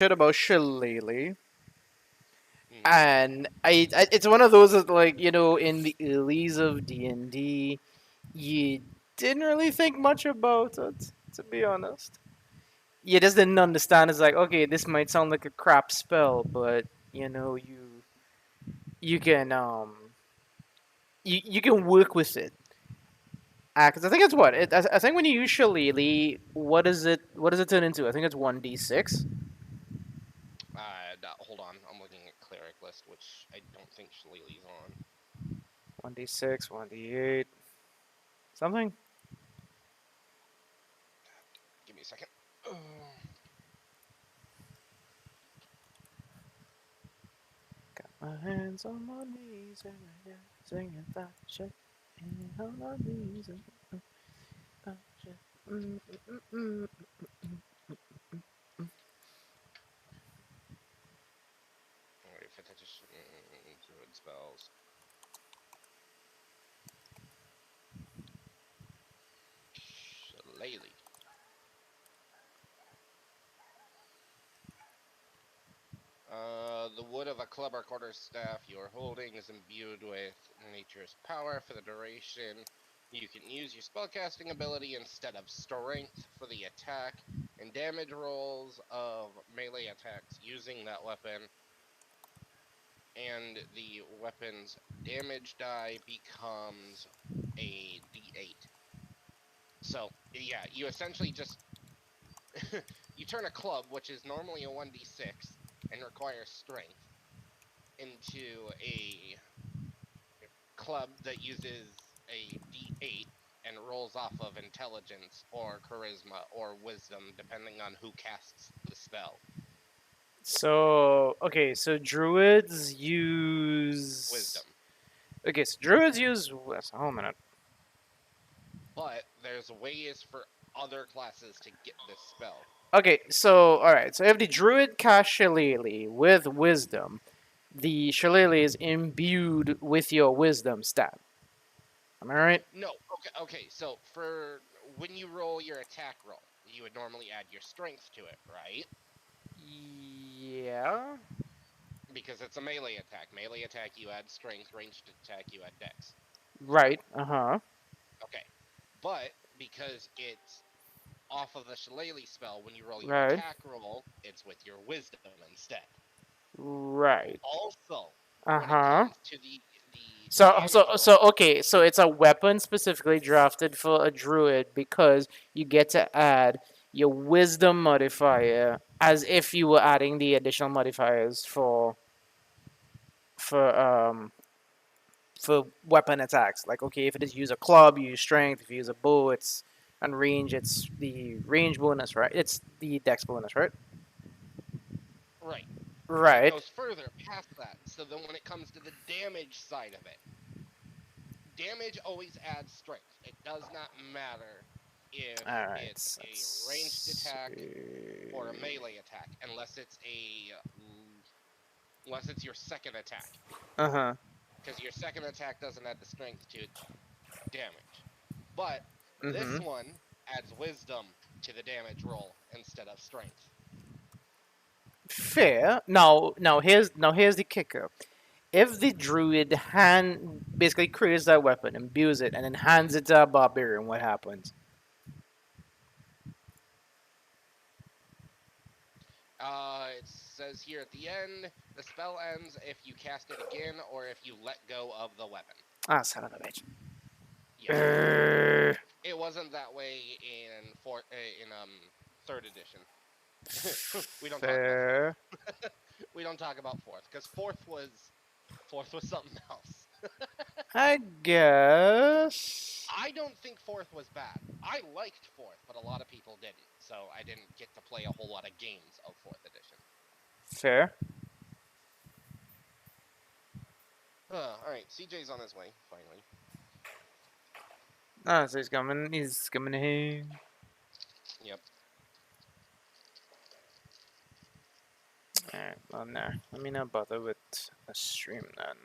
shit about Shillelagh, Mm-hmm. and it's one of those that, like, in the earlys of D&D, you didn't really think much about it, to be honest. You just didn't understand. It's like, okay, this might sound like a crap spell, but you can you can work with it. Because I think it's what I think when you use Shillelagh, what does it turn into? I think it's 1d6. Hold on, I'm looking at cleric list, which I don't think Shillelagh's on. 1d6, 1d8, something. Give me a second. Got my hands on my knees and I got singing that shit. And on my knees and that shit. Mm, mm, mm, Alright, fifth edition druid spells. Shillelagh. The wood of a club or quarterstaff you are holding is imbued with nature's power for the duration. You can use your spellcasting ability instead of strength for the attack and damage rolls of melee attacks using that weapon, and the weapon's damage die becomes a d8. So, yeah, you essentially just you turn a club, which is normally a 1d6 and requires strength, into a club that uses a d8 and rolls off of intelligence or charisma or wisdom, depending on who casts the spell. So okay, so druids use. Wisdom. Okay, so druids use. Hold a minute. But there's ways for other classes to get this spell. Okay, so all right, so if the druid casts Shillelagh with wisdom, the Shillelagh is imbued with your wisdom stat. Am I right? No, okay. So for when you roll your attack roll, you would normally add your strength to it, right? Yeah. Because it's a melee attack. Melee attack, you add strength. Ranged attack, you add dex. Right. Uh huh. Okay. But because it's off of the Shillelagh spell, when you roll your Right. attack roll, it's with your wisdom instead. Right. Also, Uh when it huh. comes to the So so damage so roll, okay, so it's a weapon specifically drafted for a druid because you get to add your wisdom modifier as if you were adding the additional modifiers for um for weapon attacks. Like, okay, if it is use a club, you use strength. If you use a bow, it's on range. It's the range bonus, right? It's the dex bonus, right? right? But it Right. goes further past that. So then when it comes to the damage side of it, damage always adds strength. It does not matter if All right. it's a ranged Let's attack or a see. melee attack, unless it's your second attack, Uh huh. because your second attack doesn't add the strength to damage. But this Mm-hmm. one adds wisdom to the damage roll instead of strength. Fair. Now here's the kicker. If the druid basically creates that weapon, imbues it, and then hands it to a barbarian, what happens? It says here at the end, the spell ends if you cast it again or if you let go of the weapon. Ah, son of a bitch. Yeah, Urgh. it wasn't that way in third edition. We don't talk about fourth. Fair. We don't talk about fourth because fourth was something else. I guess. I don't think fourth was bad. I liked fourth, but a lot of people didn't, so I didn't get to play a whole lot of games of fourth edition. Fair. All right, CJ's on his way finally. Ah, so he's coming. He's coming here. Yep. Alright, well, no. Let me not bother with a stream then.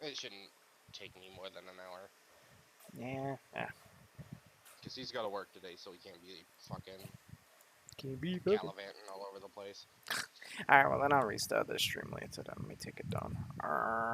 It shouldn't take me more than an hour Yeah. because he's got to work today, so he can't be fucking. Can't be fucking. gallivanting all over the place. Alright, well then I'll restart this stream later. Then let me take it down.